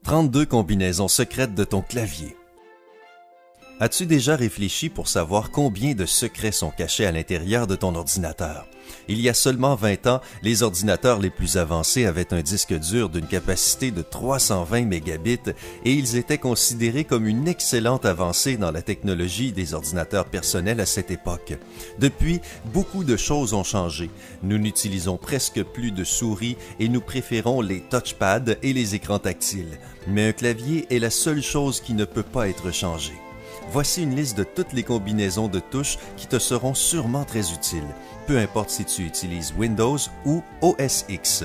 32 combinaisons secrètes de ton clavier. As-tu déjà réfléchi pour savoir combien de secrets sont cachés à l'intérieur de ton ordinateur? Il y a seulement 20 ans, les ordinateurs les plus avancés avaient un disque dur d'une capacité de 320 mégabits et ils étaient considérés comme une excellente avancée dans la technologie des ordinateurs personnels à cette époque. Depuis, beaucoup de choses ont changé. Nous n'utilisons presque plus de souris et nous préférons les touchpads et les écrans tactiles. Mais un clavier est la seule chose qui ne peut pas être changée. Voici une liste de toutes les combinaisons de touches qui te seront sûrement très utiles, peu importe si tu utilises Windows ou OS X.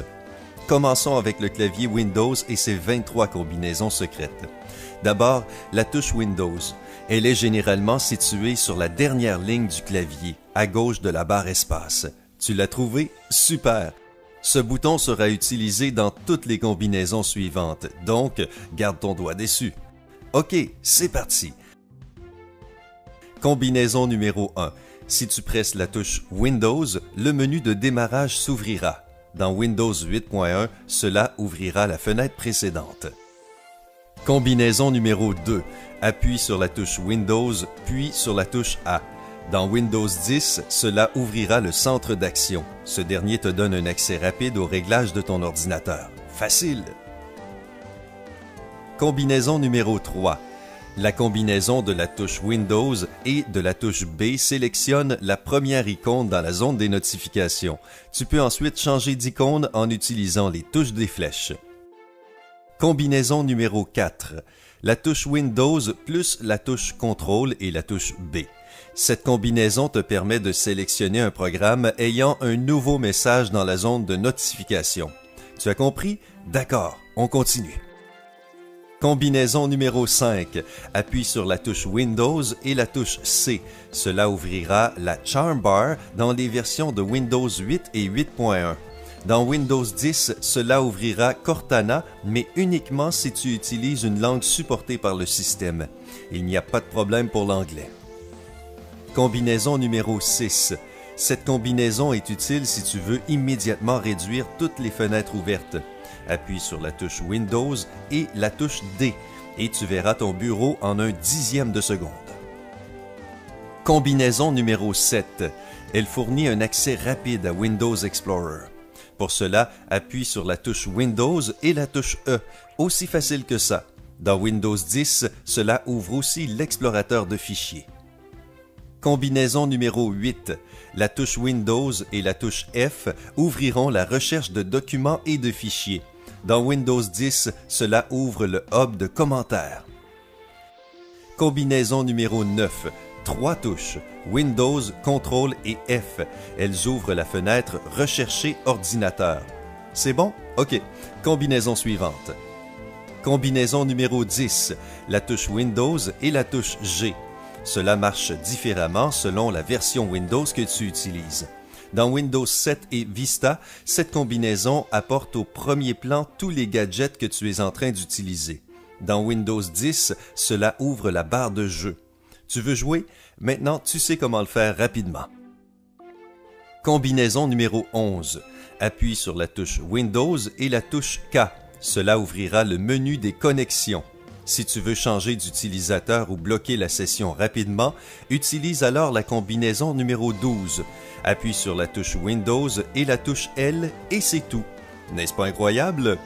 Commençons avec le clavier Windows et ses 23 combinaisons secrètes. D'abord, la touche Windows. Elle est généralement située sur la dernière ligne du clavier, à gauche de la barre espace. Tu l'as trouvé? Super! Ce bouton sera utilisé dans toutes les combinaisons suivantes, donc garde ton doigt dessus. OK, c'est parti! Combinaison numéro 1. Si tu presses la touche Windows, le menu de démarrage s'ouvrira. Dans Windows 8.1, cela ouvrira la fenêtre précédente. Combinaison numéro 2. Appuie sur la touche Windows, puis sur la touche A. Dans Windows 10, cela ouvrira le centre d'action. Ce dernier te donne un accès rapide aux réglages de ton ordinateur. Facile! Combinaison numéro 3. La combinaison de la touche Windows et de la touche B sélectionne la première icône dans la zone des notifications. Tu peux ensuite changer d'icône en utilisant les touches des flèches. Combinaison numéro 4. La touche Windows plus la touche Contrôle et la touche B. Cette combinaison te permet de sélectionner un programme ayant un nouveau message dans la zone de notification. Tu as compris? D'accord, on continue. Combinaison numéro 5. Appuie sur la touche Windows et la touche C. Cela ouvrira la Charm Bar dans les versions de Windows 8 et 8.1. Dans Windows 10, cela ouvrira Cortana, mais uniquement si tu utilises une langue supportée par le système. Il n'y a pas de problème pour l'anglais. Combinaison numéro 6. Cette combinaison est utile si tu veux immédiatement réduire toutes les fenêtres ouvertes. Appuie sur la touche Windows et la touche D et tu verras ton bureau en un dixième de seconde. Combinaison numéro 7. Elle fournit un accès rapide à Windows Explorer. Pour cela, appuie sur la touche Windows et la touche E. Aussi facile que ça. Dans Windows 10, cela ouvre aussi l'explorateur de fichiers. Combinaison numéro 8. La touche Windows et la touche F ouvriront la recherche de documents et de fichiers. Dans Windows 10, cela ouvre le hub de commentaires. Combinaison numéro 9. 3 touches, Windows, Contrôle et F. Elles ouvrent la fenêtre « Rechercher ordinateur ». C'est bon? OK. Combinaison suivante. Combinaison numéro 10. La touche Windows et la touche G. Cela marche différemment selon la version Windows que tu utilises. Dans Windows 7 et Vista, cette combinaison apporte au premier plan tous les gadgets que tu es en train d'utiliser. Dans Windows 10, cela ouvre la barre de jeu. Tu veux jouer? Maintenant, tu sais comment le faire rapidement. Combinaison numéro 11. Appuie sur la touche Windows et la touche K. Cela ouvrira le menu des connexions. Si tu veux changer d'utilisateur ou bloquer la session rapidement, utilise alors la combinaison numéro 12. Appuie sur la touche Windows et la touche L et c'est tout. N'est-ce pas incroyable?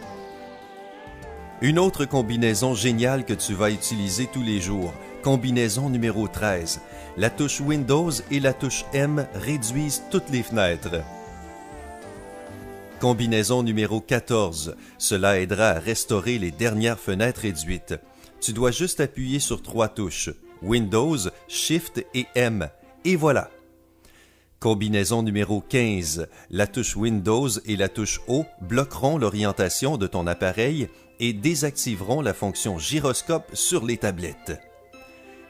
Une autre combinaison géniale que tu vas utiliser tous les jours. Combinaison numéro 13. La touche Windows et la touche M réduisent toutes les fenêtres. Combinaison numéro 14. Cela aidera à restaurer les dernières fenêtres réduites. Tu dois juste appuyer sur 3 touches, Windows, Shift et M. Et voilà! Combinaison numéro 15. La touche Windows et la touche O bloqueront l'orientation de ton appareil et désactiveront la fonction gyroscope sur les tablettes.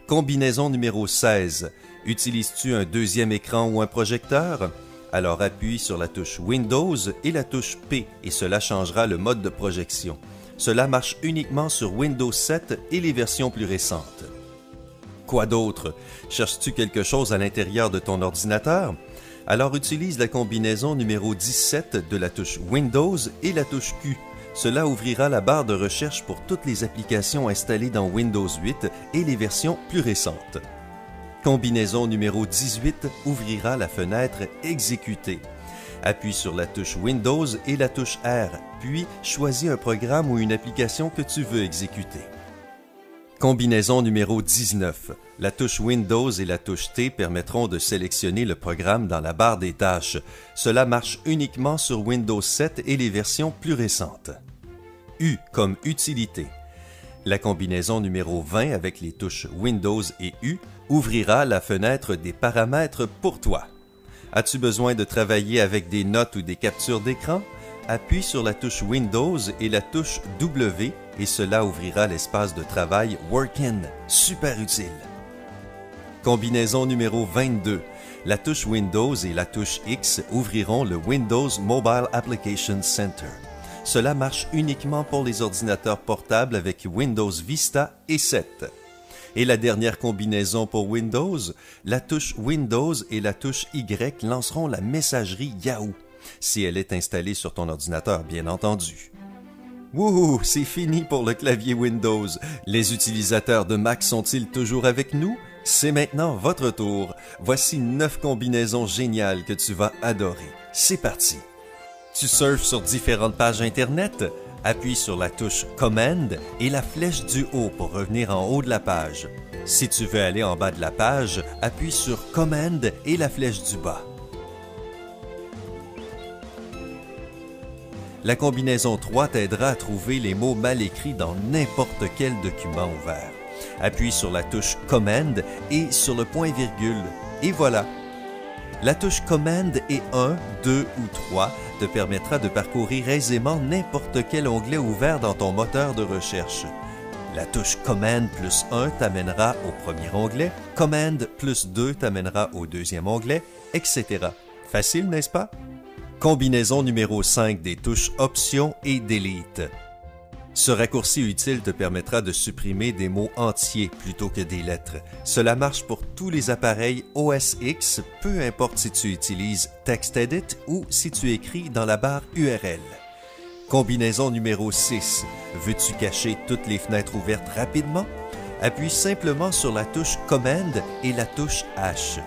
Combinaison numéro 16. Utilises-tu un deuxième écran ou un projecteur? Alors appuie sur la touche Windows et la touche P et cela changera le mode de projection. Cela marche uniquement sur Windows 7 et les versions plus récentes. Quoi d'autre? Cherches-tu quelque chose à l'intérieur de ton ordinateur? Alors utilise la combinaison numéro 17 de la touche Windows et la touche Q. Cela ouvrira la barre de recherche pour toutes les applications installées dans Windows 8 et les versions plus récentes. Combinaison numéro 18 ouvrira la fenêtre Exécuter. Appuie sur la touche Windows et la touche R, puis choisis un programme ou une application que tu veux exécuter. Combinaison numéro 19. La touche Windows et la touche T permettront de sélectionner le programme dans la barre des tâches. Cela marche uniquement sur Windows 7 et les versions plus récentes. U comme utilité. La combinaison numéro 20 avec les touches Windows et U ouvrira la fenêtre des paramètres pour toi. As-tu besoin de travailler avec des notes ou des captures d'écran? Appuie sur la touche Windows et la touche W et cela ouvrira l'espace de travail Workin. Super utile! Combinaison numéro 22. La touche Windows et la touche X ouvriront le Windows Mobile Application Center. Cela marche uniquement pour les ordinateurs portables avec Windows Vista et 7. Et la dernière combinaison pour Windows, la touche Windows et la touche Y lanceront la messagerie Yahoo, si elle est installée sur ton ordinateur, bien entendu. Wouhou, c'est fini pour le clavier Windows. Les utilisateurs de Mac sont-ils toujours avec nous? C'est maintenant votre tour. Voici 9 combinaisons géniales que tu vas adorer. C'est parti! Tu surfes sur différentes pages Internet? Appuie sur la touche Command et la flèche du haut pour revenir en haut de la page. Si tu veux aller en bas de la page, appuie sur Command et la flèche du bas. La combinaison 3 t'aidera à trouver les mots mal écrits dans n'importe quel document ouvert. Appuie sur la touche Command et sur le point-virgule. Et voilà! La touche Command et 1, 2 ou 3 te permettra de parcourir aisément n'importe quel onglet ouvert dans ton moteur de recherche. La touche Command plus 1 t'amènera au premier onglet, Command plus 2 t'amènera au deuxième onglet, etc. Facile, n'est-ce pas? Combinaison numéro 5 des touches Options et Delete. Ce raccourci utile te permettra de supprimer des mots entiers plutôt que des lettres. Cela marche pour tous les appareils OS X, peu importe si tu utilises TextEdit ou si tu écris dans la barre URL. Combinaison numéro 6. Veux-tu cacher toutes les fenêtres ouvertes rapidement? Appuie simplement sur la touche Command et la touche H.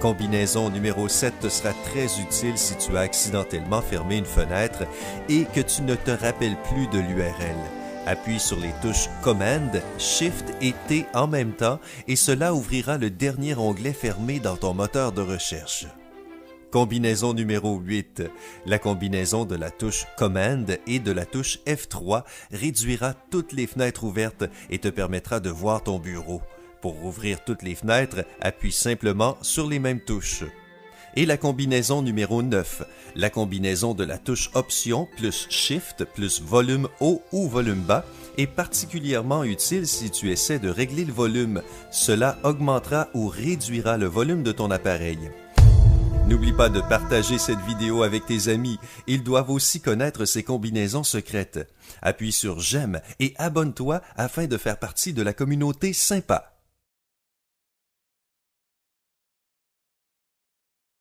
Combinaison numéro 7 te sera très utile si tu as accidentellement fermé une fenêtre et que tu ne te rappelles plus de l'URL. Appuie sur les touches Command, Shift et T en même temps et cela ouvrira le dernier onglet fermé dans ton moteur de recherche. Combinaison numéro 8. La combinaison de la touche Command et de la touche F3 réduira toutes les fenêtres ouvertes et te permettra de voir ton bureau. Pour ouvrir toutes les fenêtres, appuie simplement sur les mêmes touches. Et la combinaison numéro 9, la combinaison de la touche Option plus Shift plus volume haut ou volume bas est particulièrement utile si tu essaies de régler le volume. Cela augmentera ou réduira le volume de ton appareil. N'oublie pas de partager cette vidéo avec tes amis. Ils doivent aussi connaître ces combinaisons secrètes. Appuie sur J'aime et abonne-toi afin de faire partie de la communauté sympa.